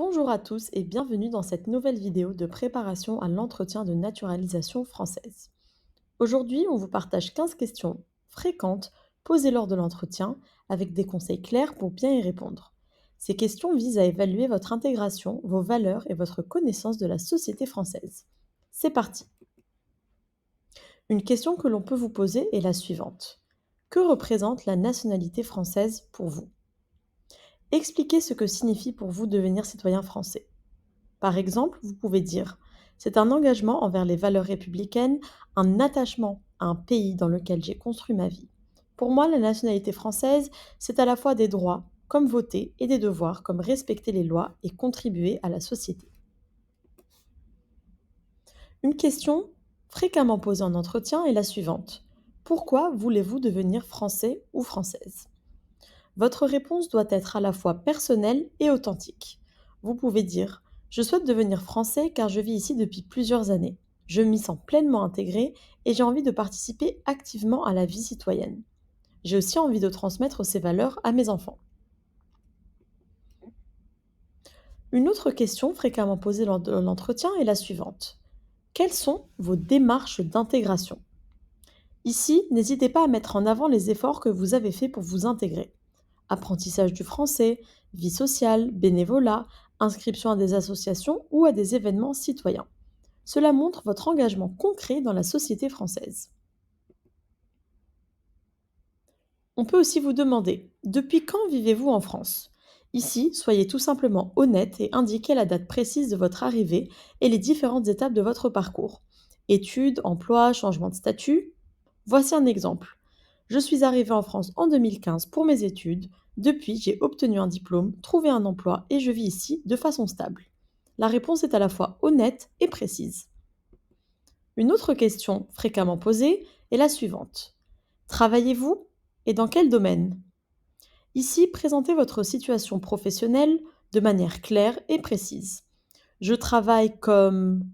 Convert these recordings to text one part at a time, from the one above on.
Bonjour à tous et bienvenue dans cette nouvelle vidéo de préparation à l'entretien de naturalisation française. Aujourd'hui, on vous partage 15 questions fréquentes posées lors de l'entretien avec des conseils clairs pour bien y répondre. Ces questions visent à évaluer votre intégration, vos valeurs et votre connaissance de la société française. C'est parti. Une question que l'on peut vous poser est la suivante. Que représente la nationalité française pour vous? Expliquez ce que signifie pour vous devenir citoyen français. Par exemple, vous pouvez dire: c'est un engagement envers les valeurs républicaines, un attachement à un pays dans lequel j'ai construit ma vie. Pour moi, la nationalité française, c'est à la fois des droits, comme voter, et des devoirs, comme respecter les lois et contribuer à la société. Une question fréquemment posée en entretien est la suivante. Pourquoi voulez-vous devenir français ou française? Votre réponse doit être à la fois personnelle et authentique. Vous pouvez dire: je souhaite devenir français car je vis ici depuis plusieurs années. Je m'y sens pleinement intégré et j'ai envie de participer activement à la vie citoyenne. J'ai aussi envie de transmettre ces valeurs à mes enfants. Une autre question fréquemment posée lors de l'entretien est la suivante. Quelles sont vos démarches d'intégration? Ici, n'hésitez pas à mettre en avant les efforts que vous avez faits pour vous intégrer. Apprentissage du français, vie sociale, bénévolat, inscription à des associations ou à des événements citoyens. Cela montre votre engagement concret dans la société française. On peut aussi vous demander: depuis quand vivez-vous en France? Ici, soyez tout simplement honnête et indiquez la date précise de votre arrivée et les différentes étapes de votre parcours. Études, emploi, changement de statut. Voici un exemple. Je suis arrivée en France en 2015 pour mes études. Depuis, j'ai obtenu un diplôme, trouvé un emploi et je vis ici de façon stable. La réponse est à la fois honnête et précise. Une autre question fréquemment posée est la suivante. Travaillez-vous et dans quel domaine? Ici, présentez votre situation professionnelle de manière claire et précise. Je travaille comme,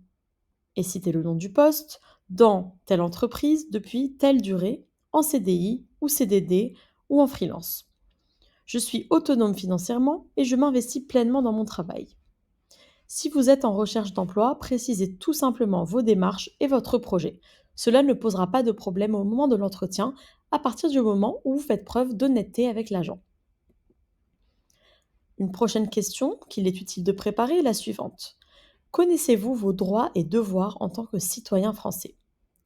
et citez le nom du poste, dans telle entreprise depuis telle durée, en CDI ou CDD ou en freelance. Je suis autonome financièrement et je m'investis pleinement dans mon travail. Si vous êtes en recherche d'emploi, précisez tout simplement vos démarches et votre projet. Cela ne posera pas de problème au moment de l'entretien, à partir du moment où vous faites preuve d'honnêteté avec l'agent. Une prochaine question qu'il est utile de préparer est la suivante. Connaissez-vous vos droits et devoirs en tant que citoyen français?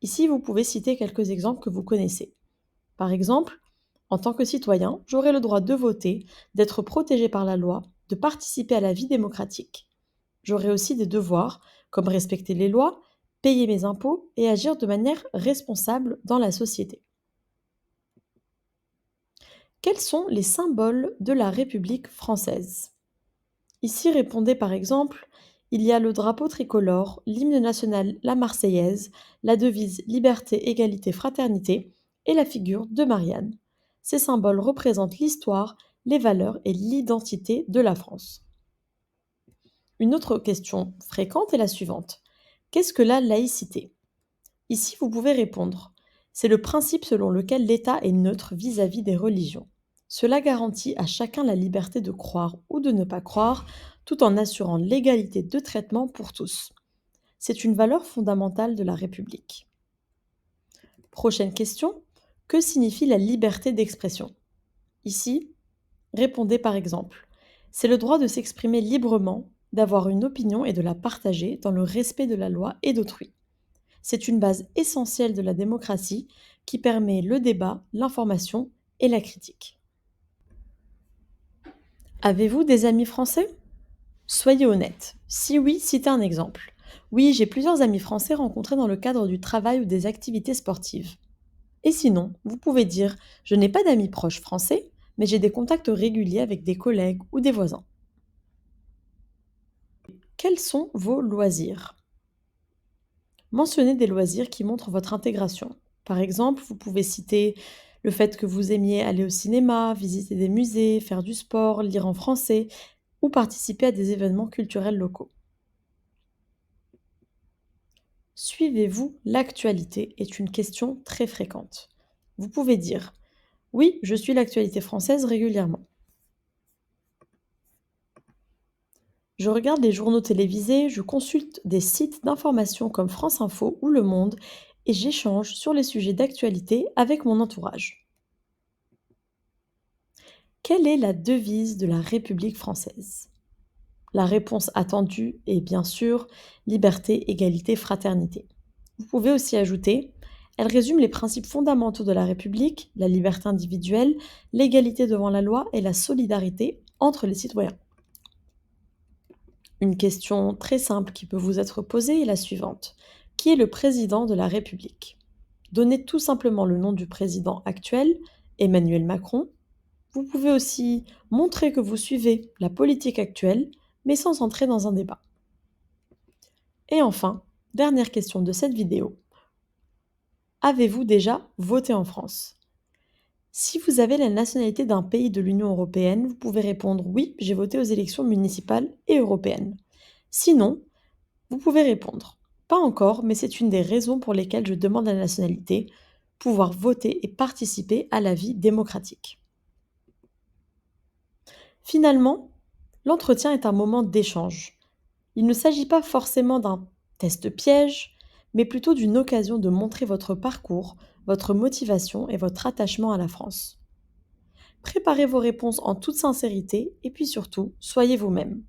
Ici, vous pouvez citer quelques exemples que vous connaissez. Par exemple, en tant que citoyen, j'aurai le droit de voter, d'être protégé par la loi, de participer à la vie démocratique. J'aurai aussi des devoirs, comme respecter les lois, payer mes impôts et agir de manière responsable dans la société. Quels sont les symboles de la République française? Ici, répondez par exemple: il y a le drapeau tricolore, l'hymne national, la Marseillaise, la devise liberté, égalité, fraternité et la figure de Marianne. Ces symboles représentent l'histoire, les valeurs et l'identité de la France. Une autre question fréquente est la suivante. Qu'est-ce que la laïcité? Ici, vous pouvez répondre: c'est le principe selon lequel l'État est neutre vis-à-vis des religions. Cela garantit à chacun la liberté de croire ou de ne pas croire, tout en assurant l'égalité de traitement pour tous. C'est une valeur fondamentale de la République. Prochaine question. Que signifie la liberté d'expression? Ici, répondez par exemple: c'est le droit de s'exprimer librement, d'avoir une opinion et de la partager dans le respect de la loi et d'autrui. C'est une base essentielle de la démocratie qui permet le débat, l'information et la critique. Avez-vous des amis français? Soyez honnête. Si oui, citez un exemple. Oui, j'ai plusieurs amis français rencontrés dans le cadre du travail ou des activités sportives. Et sinon, vous pouvez dire: je n'ai pas d'amis proches français, mais j'ai des contacts réguliers avec des collègues ou des voisins. Quels sont vos loisirs? Mentionnez des loisirs qui montrent votre intégration. Par exemple, vous pouvez citer le fait que vous aimiez aller au cinéma, visiter des musées, faire du sport, lire en français ou participer à des événements culturels locaux. Suivez-vous l'actualité est une question très fréquente. Vous pouvez dire: oui, je suis l'actualité française régulièrement. Je regarde les journaux télévisés, je consulte des sites d'information comme France Info ou Le Monde et j'échange sur les sujets d'actualité avec mon entourage. Quelle est la devise de la République française? La réponse attendue est bien sûr liberté, égalité, fraternité. Vous pouvez aussi ajouter, elle résume les principes fondamentaux de la République, la liberté individuelle, l'égalité devant la loi et la solidarité entre les citoyens. Une question très simple qui peut vous être posée est la suivante. Qui est le président de la République? Donnez tout simplement le nom du président actuel, Emmanuel Macron. Vous pouvez aussi montrer que vous suivez la politique actuelle, mais sans entrer dans un débat. Et enfin, dernière question de cette vidéo. Avez-vous déjà voté en France? Si vous avez la nationalité d'un pays de l'Union européenne, vous pouvez répondre oui, j'ai voté aux élections municipales et européennes. Sinon, vous pouvez répondre pas encore, mais c'est une des raisons pour lesquelles je demande la nationalité, pouvoir voter et participer à la vie démocratique. Finalement, l'entretien est un moment d'échange. Il ne s'agit pas forcément d'un test piège, mais plutôt d'une occasion de montrer votre parcours, votre motivation et votre attachement à la France. Préparez vos réponses en toute sincérité et puis surtout, soyez vous-même.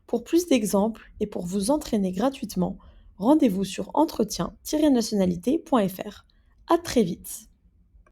Pour plus d'exemples et pour vous entraîner gratuitement, rendez-vous sur entretien-nationalité.fr. À très vite!